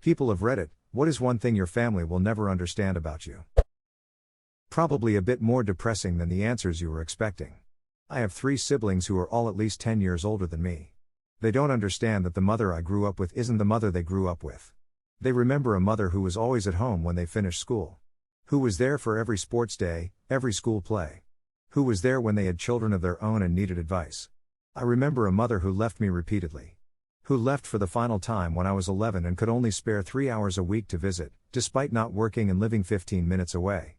People of Reddit, what is one thing your family will never understand about you? Probably a bit more depressing than the answers you were expecting. I have 3 siblings who are all at least 10 years older than me. They don't understand that the mother I grew up with isn't the mother they grew up with. They remember a mother who was always at home when they finished school. Who was there for every sports day, every school play. Who was there when they had children of their own and needed advice. I remember a mother who left me repeatedly. Who left for the final time when I was 11 and could only spare 3 hours a week to visit, despite not working and living 15 minutes away.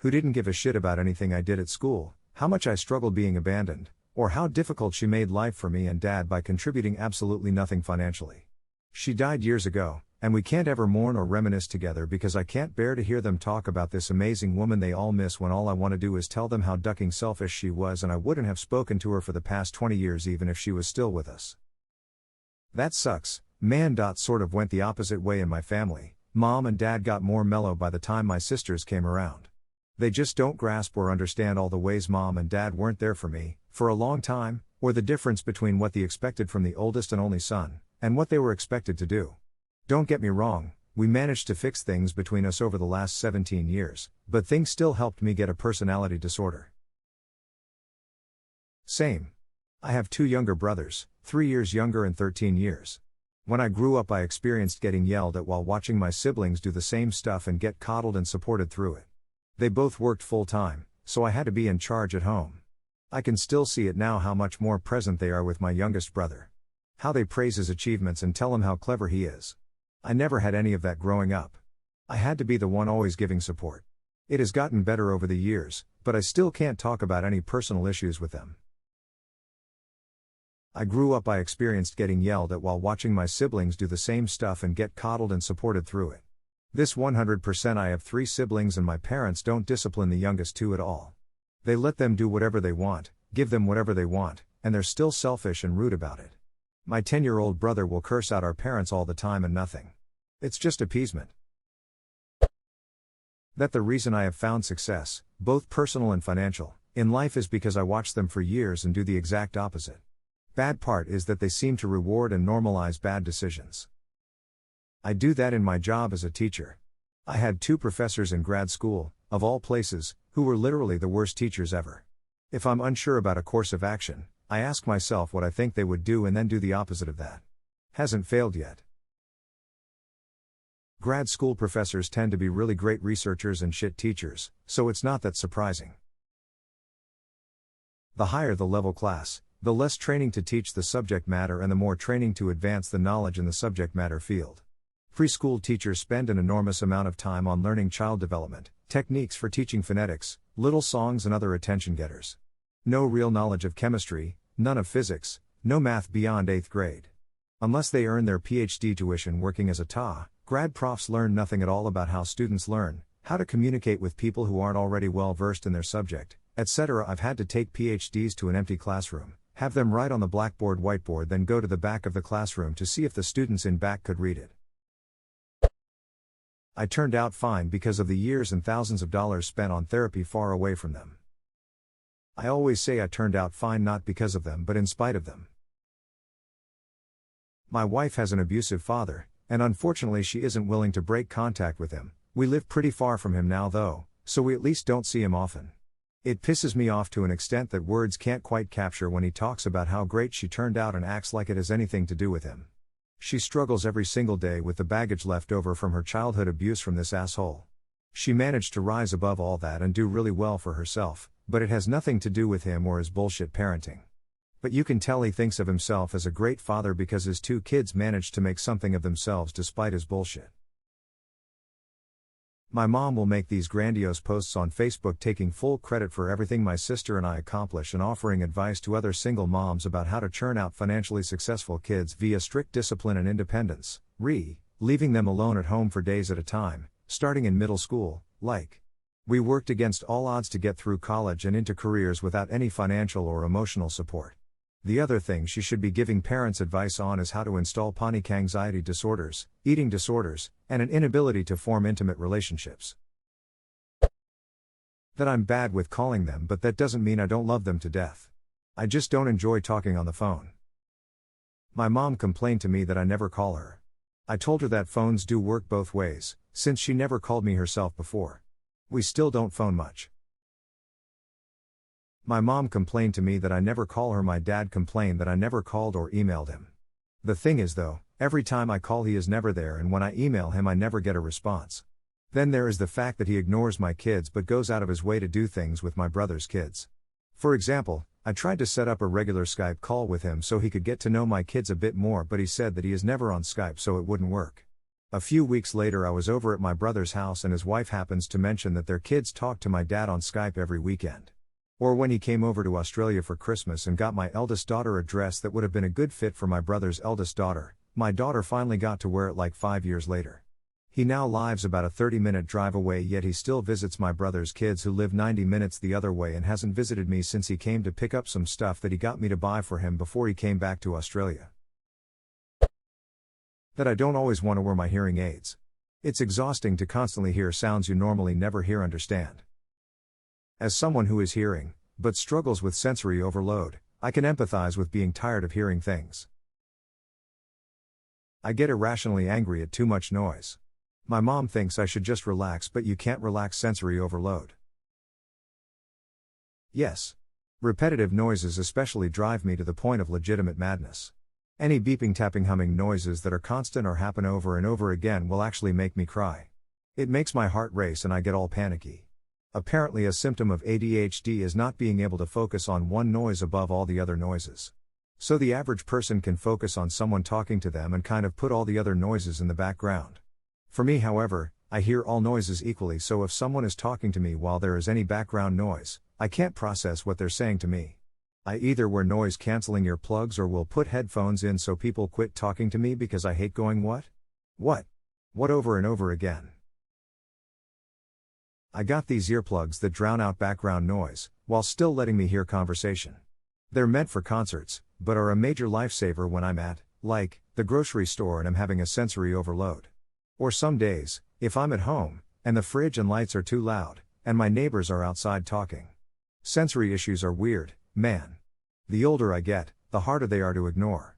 Who didn't give a shit about anything I did at school, how much I struggled being abandoned, or how difficult she made life for me and Dad by contributing absolutely nothing financially. She died years ago, and we can't ever mourn or reminisce together because I can't bear to hear them talk about this amazing woman they all miss when all I want to do is tell them how ducking selfish she was and I wouldn't have spoken to her for the past 20 years even if she was still with us. That sucks, man. Sort of went the opposite way in my family. Mom and Dad got more mellow by the time my sisters came around. They just don't grasp or understand all the ways Mom and Dad weren't there for me, for a long time, or the difference between what they expected from the oldest and only son, and what they were expected to do. Don't get me wrong, we managed to fix things between us over the last 17 years, but things still helped me get a personality disorder. Same. I have 2 younger brothers, 3 years younger and 13 years. When I grew up I experienced getting yelled at while watching my siblings do the same stuff and get coddled and supported through it. They both worked full-time, so I had to be in charge at home. I can still see it now how much more present they are with my youngest brother. How they praise his achievements and tell him how clever he is. I never had any of that growing up. I had to be the one always giving support. It has gotten better over the years, but I still can't talk about any personal issues with them. I grew up I experienced getting yelled at while watching my siblings do the same stuff and get coddled and supported through it. This 100%. I have 3 siblings and my parents don't discipline the youngest 2 at all. They let them do whatever they want, give them whatever they want, and they're still selfish and rude about it. My 10-year-old brother will curse out our parents all the time and nothing. It's just appeasement. That the reason I have found success, both personal and financial, in life is because I watched them for years and do the exact opposite. Bad part is that they seem to reward and normalize bad decisions. I do that in my job as a teacher. I had 2 professors in grad school, of all places, who were literally the worst teachers ever. If I'm unsure about a course of action, I ask myself what I think they would do and then do the opposite of that. Hasn't failed yet. Grad school professors tend to be really great researchers and shit teachers, so it's not that surprising. The higher the level class, the less training to teach the subject matter and the more training to advance the knowledge in the subject matter field. Preschool teachers spend an enormous amount of time on learning child development, techniques for teaching phonetics, little songs and other attention getters. No real knowledge of chemistry, none of physics, no math beyond 8th grade. Unless they earn their PhD tuition working as a TA, grad profs learn nothing at all about how students learn, how to communicate with people who aren't already well versed in their subject, etc. I've had to take PhDs to an empty classroom, have them write on the blackboard whiteboard, then go to the back of the classroom to see if the students in back could read it. I turned out fine because of the years and thousands of dollars spent on therapy far away from them. I always say I turned out fine not because of them but in spite of them. My wife has an abusive father, and unfortunately she isn't willing to break contact with him. We live pretty far from him now though, so we at least don't see him often. It pisses me off to an extent that words can't quite capture when he talks about how great she turned out and acts like it has anything to do with him. She struggles every single day with the baggage left over from her childhood abuse from this asshole. She managed to rise above all that and do really well for herself, but it has nothing to do with him or his bullshit parenting. But you can tell he thinks of himself as a great father because his 2 kids managed to make something of themselves despite his bullshit. My mom will make these grandiose posts on Facebook taking full credit for everything my sister and I accomplish and offering advice to other single moms about how to churn out financially successful kids via strict discipline and independence, leaving them alone at home for days at a time, starting in middle school, like. We worked against all odds to get through college and into careers without any financial or emotional support. The other thing she should be giving parents advice on is how to install panic anxiety disorders, eating disorders, and an inability to form intimate relationships. That I'm bad with calling them, but that doesn't mean I don't love them to death. I just don't enjoy talking on the phone. My mom complained to me that I never call her. I told her that phones do work both ways, since she never called me herself before. We still don't phone much. My mom complained to me that I never call her. My dad complained that I never called or emailed him. The thing is though, every time I call he is never there, and when I email him I never get a response. Then there is the fact that he ignores my kids but goes out of his way to do things with my brother's kids. For example, I tried to set up a regular Skype call with him so he could get to know my kids a bit more, but he said that he is never on Skype so it wouldn't work. A few weeks later I was over at my brother's house and his wife happens to mention that their kids talk to my dad on Skype every weekend. Or when he came over to Australia for Christmas and got my eldest daughter a dress that would have been a good fit for my brother's eldest daughter, my daughter finally got to wear it like 5 years later. He now lives about a 30-minute drive away, yet he still visits my brother's kids who live 90 minutes the other way and hasn't visited me since he came to pick up some stuff that he got me to buy for him before he came back to Australia. That I don't always want to wear my hearing aids. It's exhausting to constantly hear sounds you normally never hear. Understand. As someone who is hearing, but struggles with sensory overload, I can empathize with being tired of hearing things. I get irrationally angry at too much noise. My mom thinks I should just relax, but you can't relax sensory overload. Yes. Repetitive noises especially drive me to the point of legitimate madness. Any beeping, tapping, humming noises that are constant or happen over and over again will actually make me cry. It makes my heart race and I get all panicky. Apparently a symptom of ADHD is not being able to focus on one noise above all the other noises. So the average person can focus on someone talking to them and kind of put all the other noises in the background. For me, however, I hear all noises equally, so if someone is talking to me while there is any background noise, I can't process what they're saying to me. I either wear noise-canceling earplugs or will put headphones in so people quit talking to me because I hate going what over and over again. I got these earplugs that drown out background noise, while still letting me hear conversation. They're meant for concerts, but are a major lifesaver when I'm at, like, the grocery store and I'm having a sensory overload. Or some days, if I'm at home, and the fridge and lights are too loud, and my neighbors are outside talking. Sensory issues are weird, man. The older I get, the harder they are to ignore.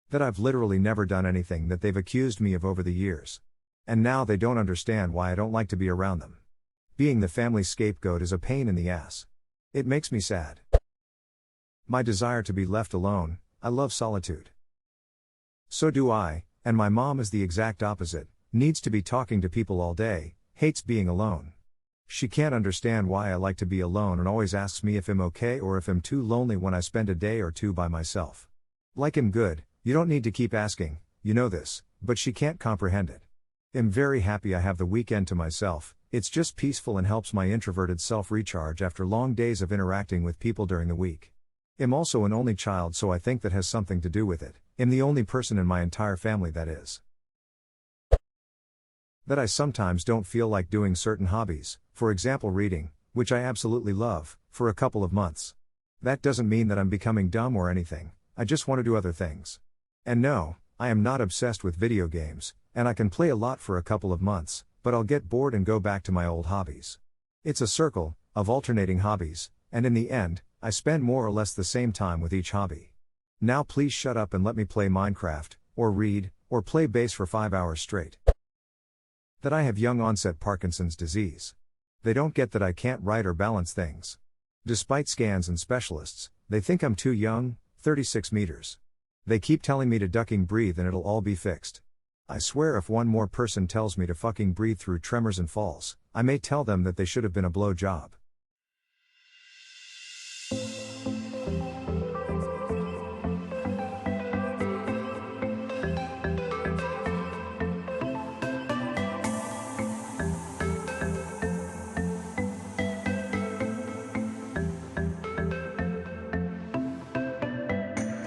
That I've literally never done anything that they've accused me of over the years. And now they don't understand why I don't like to be around them. Being the family scapegoat is a pain in the ass. It makes me sad. My desire to be left alone, I love solitude. So do I. And my mom is the exact opposite, needs to be talking to people all day, hates being alone. She can't understand why I like to be alone and always asks me if I'm okay or if I'm too lonely when I spend a day or two by myself. Like I'm good, you don't need to keep asking, you know this, but she can't comprehend it. I'm very happy I have the weekend to myself, it's just peaceful and helps my introverted self recharge after long days of interacting with people during the week. I'm also an only child, so I think that has something to do with it. I'm the only person in my entire family that is. That I sometimes don't feel like doing certain hobbies, for example reading, which I absolutely love, for a couple of months. That doesn't mean that I'm becoming dumb or anything, I just want to do other things. And no, I am not obsessed with video games, and I can play a lot for a couple of months, but I'll get bored and go back to my old hobbies. It's a circle of alternating hobbies, and in the end, I spend more or less the same time with each hobby. Now please shut up and let me play Minecraft, or read, or play bass for 5 hours straight. That I have young onset Parkinson's disease. They don't get that I can't write or balance things. Despite scans and specialists, they think I'm too young, 36 meters. They keep telling me to ducking breathe and it'll all be fixed. I swear if one more person tells me to fucking breathe through tremors and falls, I may tell them that they should have been a blow job.